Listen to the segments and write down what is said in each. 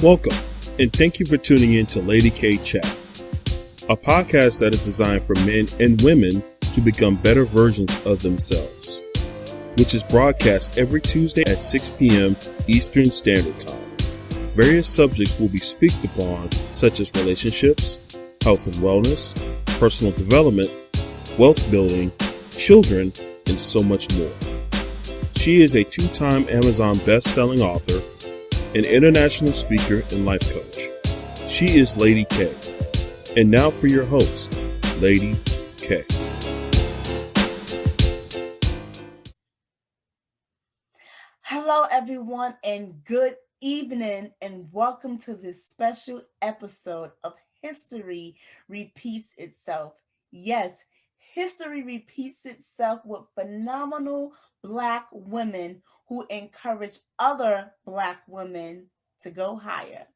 Welcome, and thank you for tuning in to Lady K Chat, a podcast that is designed for men and women to become better versions of themselves, which is broadcast every Tuesday at 6 p.m. Eastern Standard Time. Various subjects will be spoken upon, such as relationships, health and wellness, personal development, wealth building, children, and so much more. She is a two-time Amazon best-selling author, an international speaker, and life coach. She is Lady K. And now for your host, Lady K. Hello, everyone, and good evening, and welcome to this special episode of History Repeats Itself. Yes, history repeats itself with phenomenal Black women who encourage other Black women to go higher.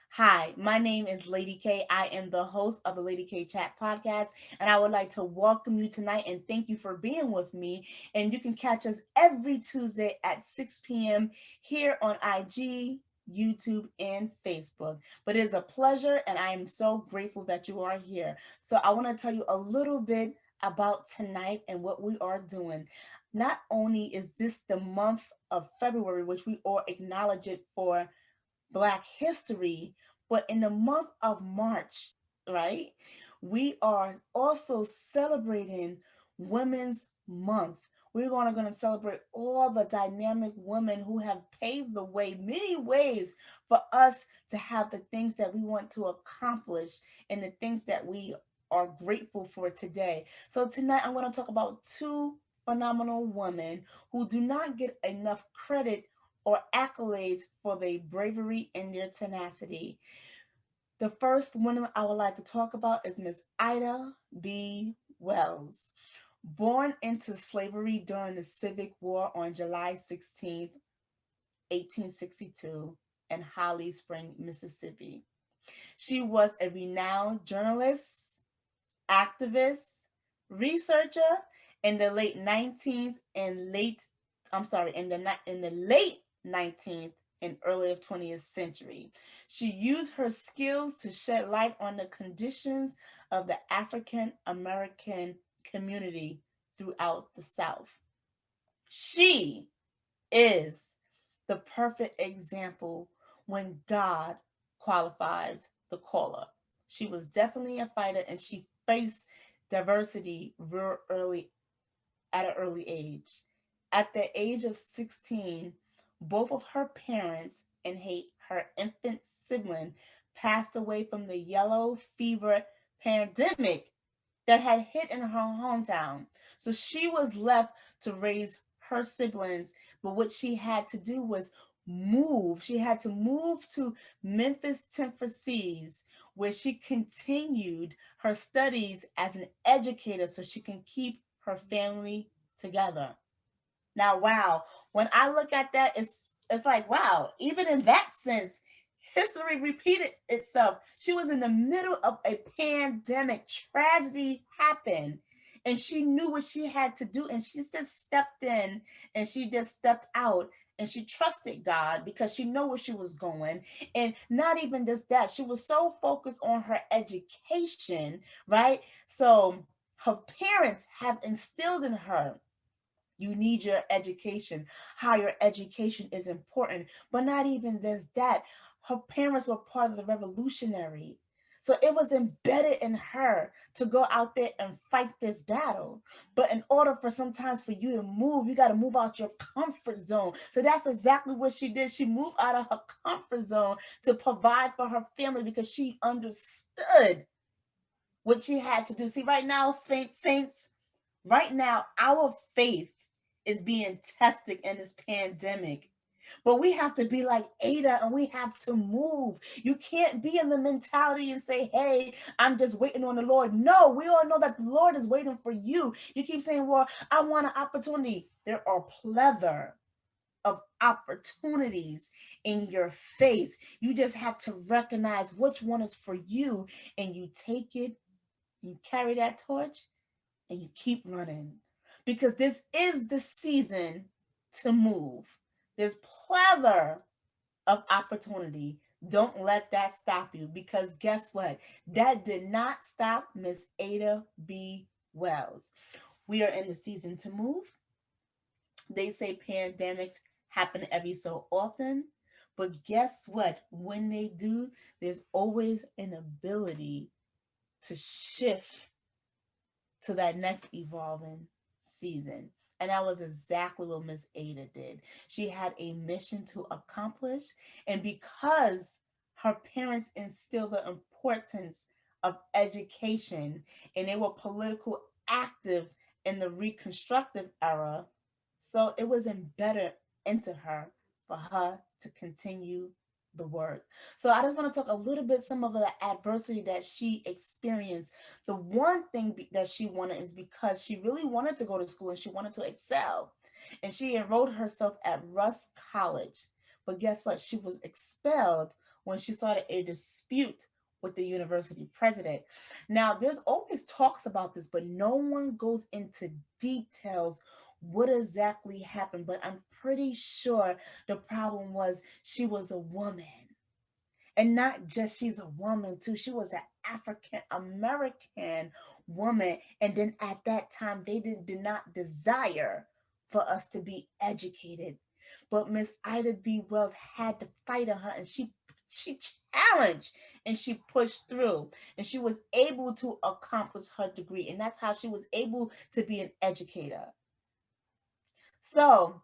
Hi, my name is Lady K. I am the host of the Lady K Chat podcast, and I would like to welcome you tonight and thank you for being with me. And you can catch us every Tuesday at 6 p.m. here on IG, YouTube, and Facebook. But it is a pleasure, and I am so grateful that you are here. So I want to tell you a little bit about tonight and what we are doing. Not only is this the month of February, which we all acknowledge it for Black history, but in the month of March, right, we are also celebrating Women's Month. We're going to celebrate all the dynamic women who have paved the way, many ways for us to have the things that we want to accomplish and the things that we are grateful for today. So tonight I'm going to talk about two phenomenal women who do not get enough credit or accolades for their bravery and their tenacity. The first woman I would like to talk about is Miss Ida B. Wells. Born into slavery during the Civic War on July 16th, 1862, in Holly Springs, Mississippi. She was a renowned journalist, activist, researcher in the late 19th and late in the late 19th and early 20th century. She used her skills to shed light on the conditions of the African American community throughout the South. She is the perfect example when God qualifies the caller. She was definitely a fighter, and she faced diversity real early at an early age. At the age of 16, both of her parents and her infant sibling passed away from the yellow fever pandemic that had hit in her hometown. So she was left to raise her siblings, but what she had to do was move. She had to move to Memphis, Tennessee, where she continued her studies as an educator so she can keep her family together. Now, wow, when I look at that, it's like, wow, even in that sense, history repeated itself. She was in the middle of a pandemic. Tragedy happened. And she knew what she had to do. And she just stepped in and she just stepped out. And she trusted God because she knew where she was going. And not even just that, she was so focused on her education, right? So her parents have instilled in her, you need your education. Higher education is important. But not even this, that. Her parents were part of the revolutionary. So it was embedded in her to go out there and fight this battle. But in order for sometimes for you to move, you got to move out your comfort zone. So that's exactly what she did. She moved out of her comfort zone to provide for her family because she understood what she had to do. See, right now, saints, right now, our faith is being tested in this pandemic. But we have to be like Ada and we have to move. You can't be in the mentality and say, hey, I'm just waiting on the Lord. No, we all know that the Lord is waiting for you. You keep saying, well, I want an opportunity. There are plethora of opportunities in your face. You just have to recognize which one is for you and you take it, you carry that torch, and you keep running because this is the season to move. There's plethora of opportunity. Don't let that stop you, because guess what? That did not stop Miss Ada B. Wells. We are in the season to move. They say pandemics happen every so often, but guess what? When they do, there's always an ability to shift to that next evolving season. And that was exactly what Miss Ada did. She had a mission to accomplish. And because her parents instilled the importance of education and they were political active in the reconstructive era, so it was embedded into her for her to continue the work. So I just want to talk a little bit some of the adversity that she experienced. The one thing that she wanted is because she really wanted to go to school and she wanted to excel. And she enrolled herself at Russ College. But guess what? She was expelled when she started a dispute with the university president. Now, there's always talks about this, but no one goes into details what exactly happened. But I'm pretty sure the problem was she was a woman. And not just she's a woman too, she was an African American woman. And then at that time, they did not desire for us to be educated. But Miss Ida B. Wells had to fight on her, and she challenged and she pushed through, and she was able to accomplish her degree, and that's how she was able to be an educator. So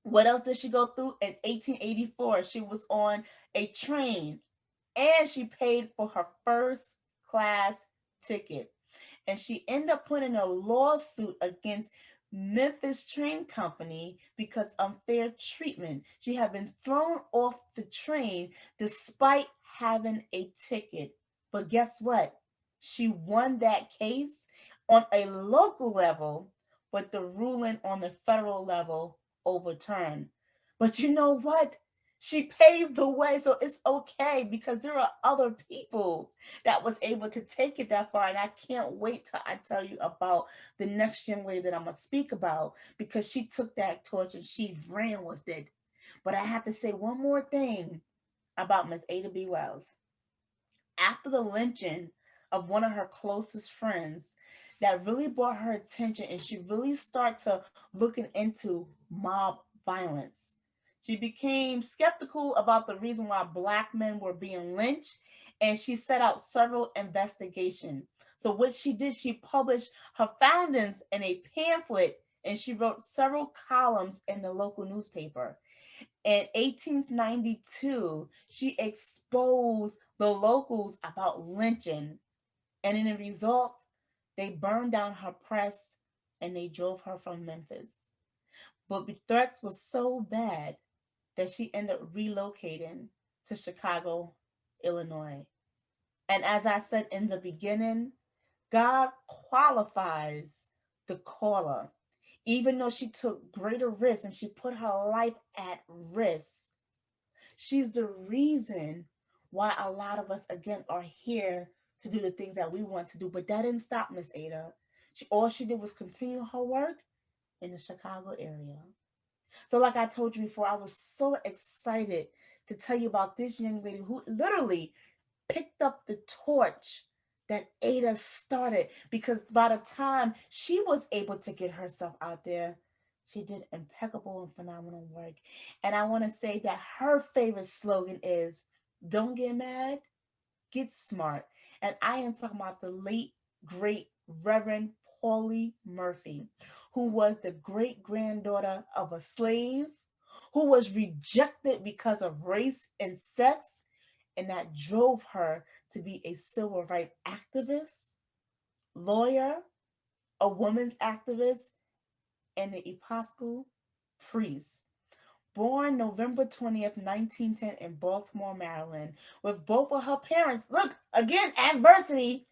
what else did she go through? In 1884, she was on a train and she paid for her first class ticket. And she ended up putting a lawsuit against Memphis Train Company because unfair treatment. She had been thrown off the train despite having a ticket. But guess what? She won that case on a local level, but the ruling on the federal level overturned. But you know what? She paved the way, so it's okay because there are other people that was able to take it that far. And I can't wait till I tell you about the next young lady that I'm gonna speak about, because she took that torch and she ran with it. But I have to say one more thing about Miss Ada B. Wells. After the lynching of one of her closest friends, that really brought her attention, and she really started to looking into mob violence. She became skeptical about the reason why black men were being lynched, and she set out several investigations. So what she did, she published her findings in a pamphlet, and she wrote several columns in the local newspaper. In 1892, she exposed the locals about lynching, and in the result, they burned down her press and they drove her from Memphis. But the threats were so bad that she ended up relocating to Chicago, Illinois. And as I said in the beginning, God qualifies the caller. Even though she took greater risks and she put her life at risk, she's the reason why a lot of us, again, are here to do the things that we want to do. But that didn't stop Miss Ada. All she did was continue her work in the Chicago area. So, like I told you before, I was so excited to tell you about this young lady who literally picked up the torch that Ada started, because by the time she was able to get herself out there, she did impeccable and phenomenal work. And I want to say that her favorite slogan is, don't get mad, get smart. And I am talking about the late, great Reverend Paulie Murphy, who was the great granddaughter of a slave, who was rejected because of race and sex, and that drove her to be a civil rights activist, lawyer, a women's activist, and an Episcopal priest. Born November 20th, 1910 in Baltimore, Maryland, with both of her parents, look, again, adversity,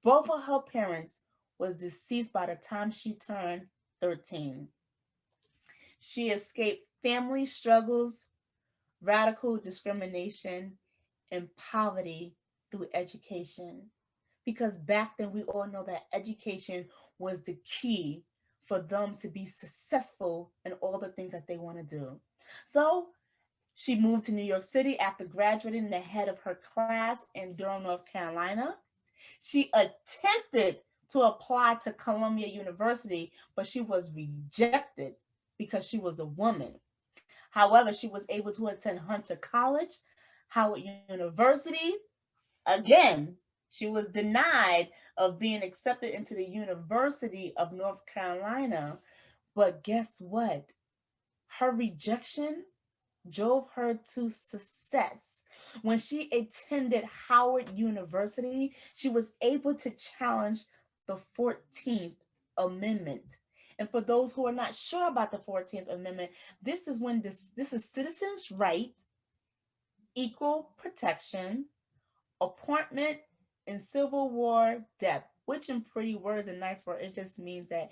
both of her parents was deceased by the time she turned 13. She escaped family struggles, radical discrimination, and poverty through education. Because back then, we all know that education was the key for them to be successful in all the things that they want to do. So She moved to New York City after graduating the head of her class in Durham, North Carolina. She attempted to apply to Columbia University, but she was rejected because she was a woman. However, she was able to attend Hunter College, Howard University. Again, she was denied of being accepted into the University of North Carolina. But guess what? Her rejection drove her to success. When she attended Howard University, she was able to challenge the 14th Amendment. And for those who are not sure about the 14th Amendment, this is citizens' right, equal protection, appointment, and Civil War debt, which in pretty words and nice words, it just means that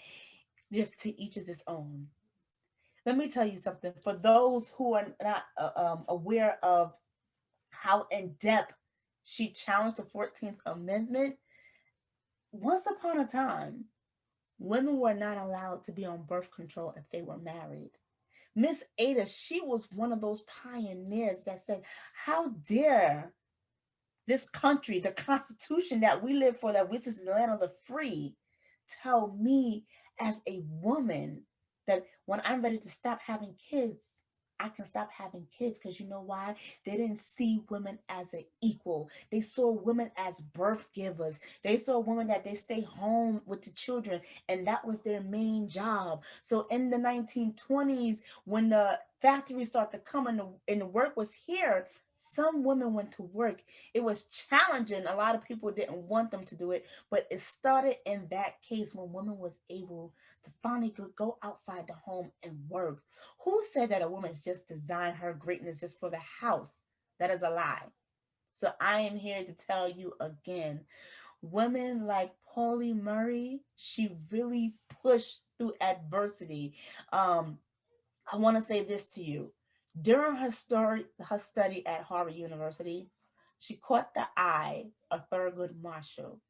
just to each is its own. Let me tell you something. For those who are not aware of how in depth she challenged the 14th Amendment, once upon a time, women were not allowed to be on birth control if they were married. Miss Ada, she was one of those pioneers that said, how dare this country, the Constitution that we live for, that which is the land of the free, tell me as a woman that when I'm ready to stop having kids, I can stop having kids because you know why? They didn't see women as an equal. They saw women as birth givers. They saw women that they stay home with the children, and that was their main job. So in the 1920s, when the factories started to come and the work was here, some women went to work. It was challenging. A lot of people didn't want them to do it, but it started in that case when women was able to finally go outside the home and work. Who said that a woman's just designed her greatness just for the house? That is a lie. So I am here to tell you again, women like Paulie Murray, she really pushed through adversity. Um, I want to say this to you. During her study at Harvard University, she caught the eye of Thurgood Marshall.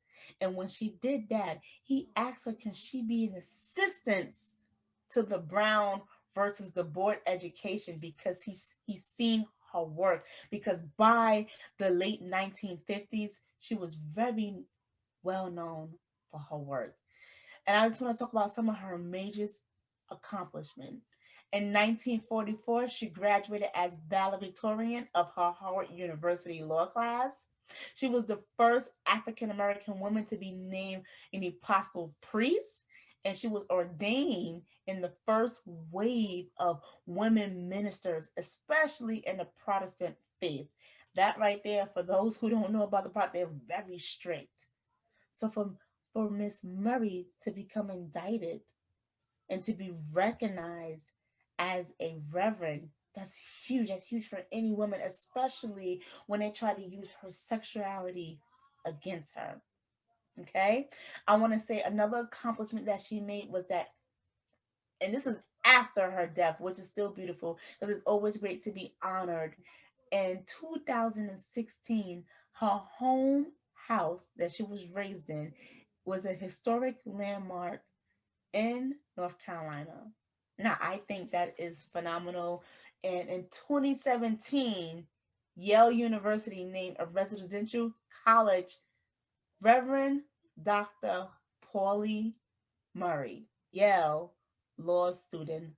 And when she did that, he asked her, can she be an assistant to the Brown versus the board education because he's seen her work. Because by the late 1950s, she was very well known for her work. And I just want to talk about some of her major accomplishments. In 1944, she graduated as valedictorian of her Howard University law class. She was the first African American woman to be named an Episcopal priest, and she was ordained in the first wave of women ministers, especially in the Protestant faith. That right there, for those who don't know about the Protestant, they're very strict. So for Miss Murray to become indicted and to be recognized as a reverend, that's huge. That's huge for any woman, especially when they try to use her sexuality against her. Okay. I want to say another accomplishment that she made was that, and this is after her death, which is still beautiful because it's always great to be honored. In 2016, her home house that she was raised in was a historic landmark in North Carolina. Now, I think that is phenomenal. And in 2017, Yale University named a residential college Reverend Dr. Paulie Murray, Yale law student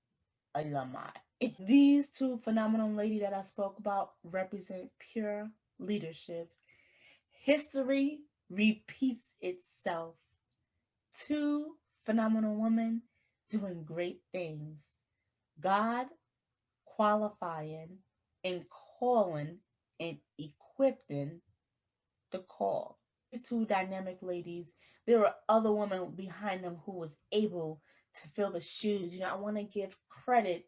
alumni. These two phenomenal ladies that I spoke about represent pure leadership. History repeats itself. Two phenomenal women doing great things. God qualifying and calling and equipping the call. These two dynamic ladies, there were other women behind them who was able to fill the shoes. You know, I want to give credit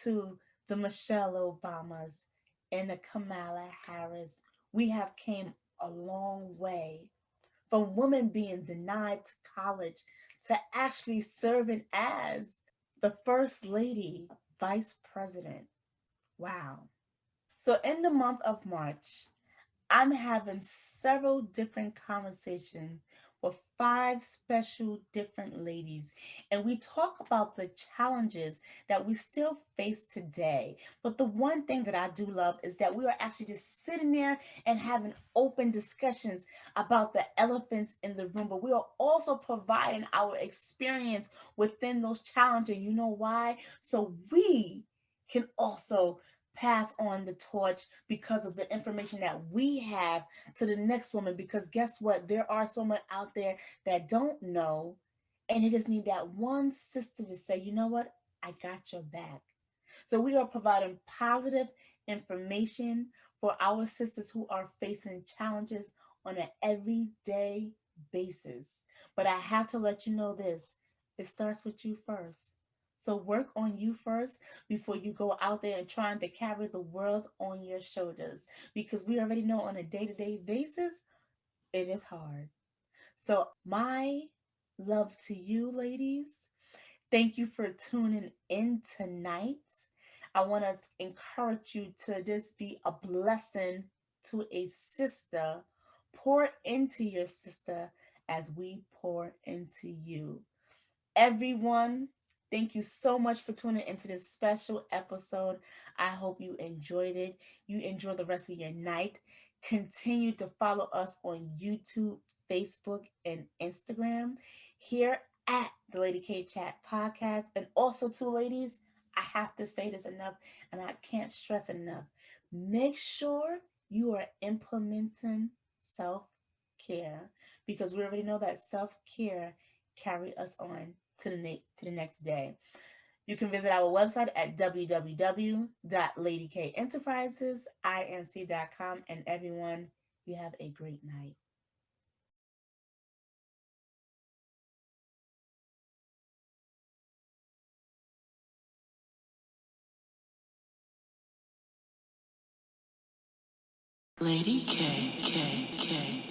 to the Michelle Obamas and the Kamala Harris. We have came a long way from women being denied to college to actually serving as the first lady, vice president. Wow. So in the month of March, I'm having several different conversations with 5 special different ladies. And we talk about the challenges that we still face today. But the one thing that I do love is that we are actually just sitting there and having open discussions about the elephants in the room. But we are also providing our experience within those challenges. You know why? So we can also pass on the torch because of the information that we have to the next woman. Because guess what? There are someone out there that don't know, and they just need that one sister to say, you know what? I got your back. So we are providing positive information for our sisters who are facing challenges on an everyday basis. But I have to let you know this, it starts with you first. So work on you first before you go out there and trying to carry the world on your shoulders. Because we already know on a day-to-day basis, it is hard. So my love to you, ladies. Thank you for tuning in tonight. I want to encourage you to just be a blessing to a sister. Pour into your sister as we pour into you. Everyone, thank you so much for tuning into this special episode. I hope you enjoyed it. You enjoy the rest of your night. Continue to follow us on YouTube, Facebook, and Instagram here at the Lady K Chat Podcast. And also, too, ladies, I have to say this enough, and I can't stress it enough. Make sure you are implementing self-care, because we already know that self-care carry us on to the next day. You can visit our website at www.ladykenterprisesinc.com. And everyone, you have a great night. Lady K.